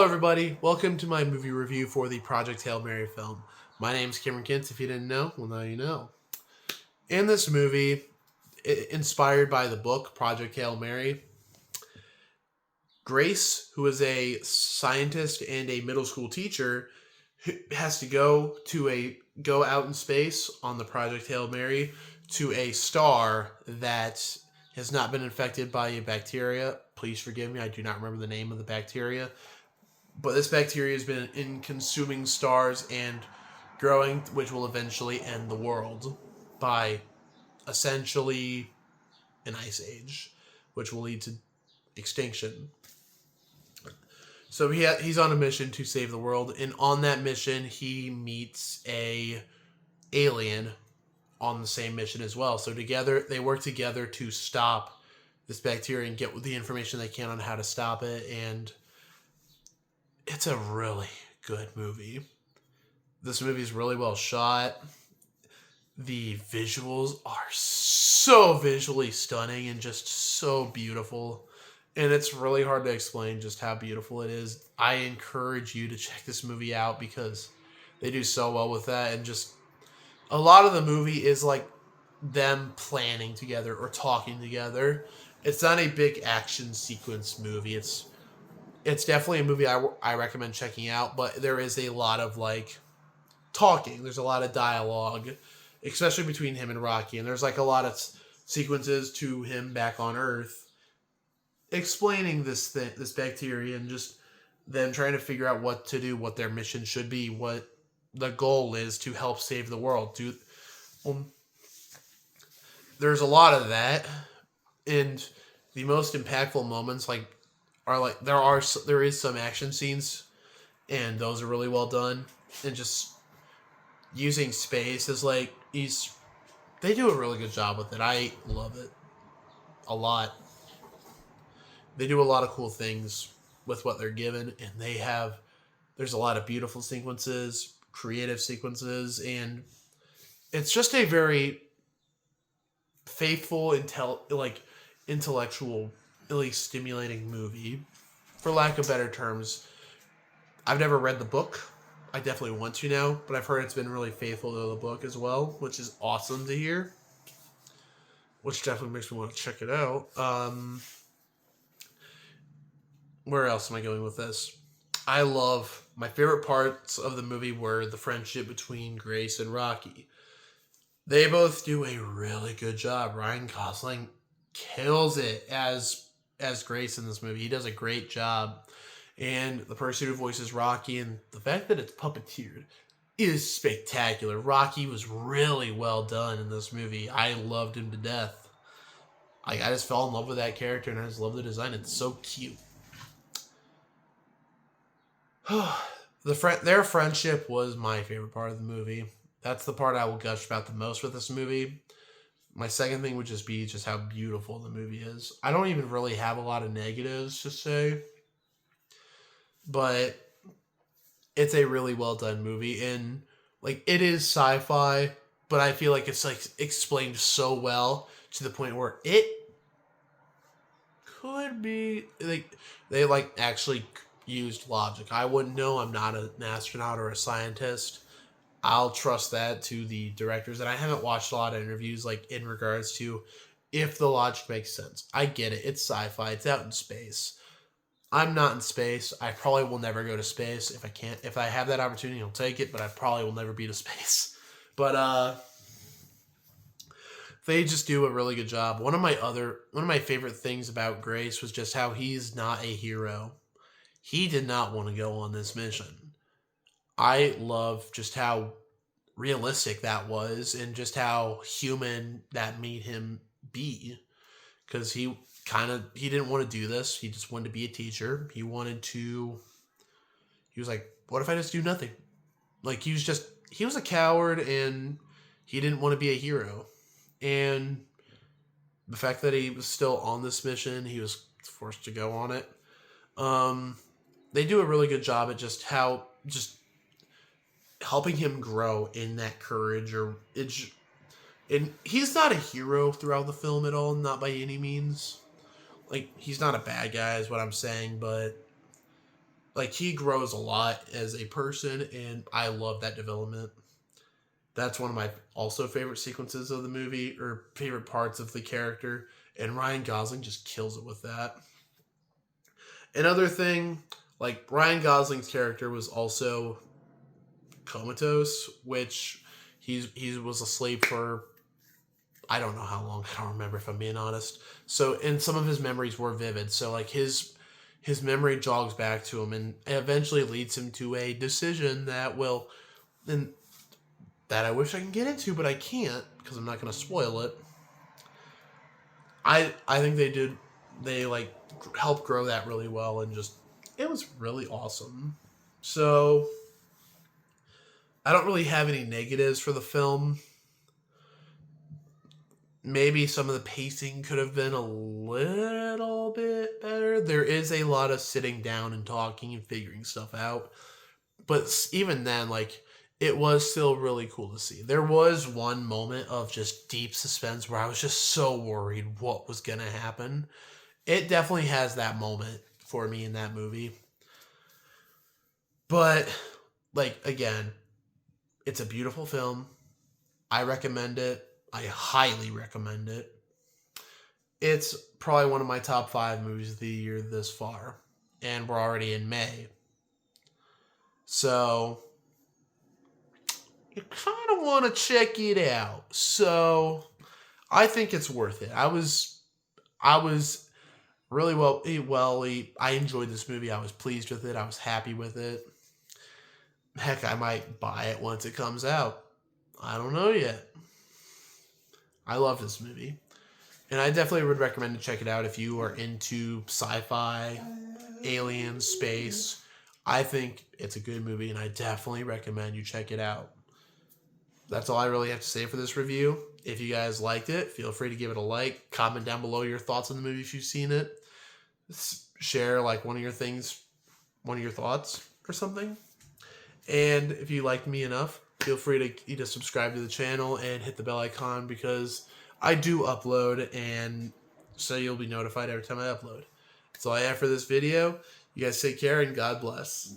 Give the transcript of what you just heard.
everybody. Welcome to my movie review for the Project Hail Mary film. My name's Cameron Kintz. If you didn't know, well, now you know. In this movie, inspired by the book Project Hail Mary, Grace, who is a scientist and a middle school teacher, has to go out in space on the Project Hail Mary to a star that has not been infected by a bacteria. Please forgive me, I do not remember the name of the bacteria. But this bacteria has been in consuming stars and growing, which will eventually end the world by essentially an ice age, which will lead to extinction. So he's on a mission to save the world, and on that mission, he meets a alien on the same mission as well. So together, they work together to stop this bacteria and get the information they can on how to stop it. And it's a really good movie. This movie is really well shot. The visuals are so visually stunning and just so beautiful. And it's really hard to explain just how beautiful it is. I encourage you to check this movie out because they do so well with that. And just a lot of the movie is like them planning together or talking together. It's not a big action sequence movie. It's definitely a movie I recommend checking out, but there is a lot of like talking. There's a lot of dialogue, especially between him and Rocky. And there's like a lot of sequences to him back on Earth explaining this bacteria, and just them trying to figure out what to do, what their mission should be, what the goal is to help save the world. There's a lot of that, and the most impactful moments there is some action scenes, and those are really well done. And just using space is they do a really good job with it. I love it a lot. They do a lot of cool things with what they're given, and there's a lot of beautiful sequences, creative sequences, and it's just a very faithful, intellectually stimulating movie, for lack of better terms. I've never read the book. I definitely want to now, but I've heard it's been really faithful to the book as well, which is awesome to hear. Which definitely makes me want to check it out. Where else am I going with this? My favorite parts of the movie were the friendship between Grace and Rocky. They both do a really good job. Ryan Gosling kills it as Grace in this movie. He does a great job. And the person who voices Rocky, and the fact that it's puppeteered, is spectacular. Rocky was really well done in this movie. I loved him to death. I just fell in love with that character, and I just love the design. It's so cute. Their friendship was my favorite part of the movie. That's the part I will gush about the most with this movie. My second thing would just be just how beautiful the movie is. I don't even really have a lot of negatives to say, but it's a really well done movie, and it is sci-fi, but I feel like it's explained so well to the point where it could be they actually used logic. I wouldn't know. I'm not an astronaut or a scientist. I'll trust that to the directors. And I haven't watched a lot of interviews in regards to if the logic makes sense. I get it. It's sci-fi. It's out in space. I'm not in space. I probably will never go to space. If I have that opportunity, I'll take it, but I probably will never be to space. But they just do a really good job. One of my favorite things about Grace was just how he's not a hero. He did not want to go on this mission. I love just how realistic that was, and just how human that made him be. Because he didn't want to do this. He just wanted to be a teacher. He was like, what if I just do nothing? He was a coward, and he didn't want to be a hero. And the fact that he was still on this mission, he was forced to go on it. They do a really good job at just helping him grow in that courage, and he's not a hero throughout the film at all, not by any means. He's not a bad guy is what I'm saying, but like he grows a lot as a person, and I love that development. That's one of my also favorite sequences of the movie, or favorite parts of the character, and Ryan Gosling just kills it with that. Another thing, like Ryan Gosling's character was also comatose, which he was asleep for I don't know how long. I don't remember, if I'm being honest. So, and some of his memories were vivid. So, like his memory jogs back to him, and eventually leads him to a decision that will, and that I wish I can get into, but I can't because I'm not going to spoil it. I think they like helped grow that really well, and just it was really awesome. So I don't really have any negatives for the film. Maybe some of the pacing could have been a little bit better. There is a lot of sitting down and talking and figuring stuff out. But even then, like, it was still really cool to see. There was one moment of just deep suspense where I was just so worried what was going to happen. It definitely has that moment for me in that movie. But, like, again, it's a beautiful film. I recommend it. I highly recommend it. It's probably one of my top 5 movies of the year this far. And we're already in May. So, you kind of want to check it out. So, I think it's worth it. I was really I enjoyed this movie. I was pleased with it. I was happy with it. Heck, I might buy it once it comes out. I don't know yet. I love this movie. And I definitely would recommend to check it out if you are into sci-fi, aliens, space. I think it's a good movie, and I definitely recommend you check it out. That's all I really have to say for this review. If you guys liked it, feel free to give it a like. Comment down below your thoughts on the movie if you've seen it. Share like one of your thoughts or something. And if you liked me enough, feel free to either subscribe to the channel and hit the bell icon, because I do upload, and so you'll be notified every time I upload. That's all I have for this video. You guys take care, and God bless.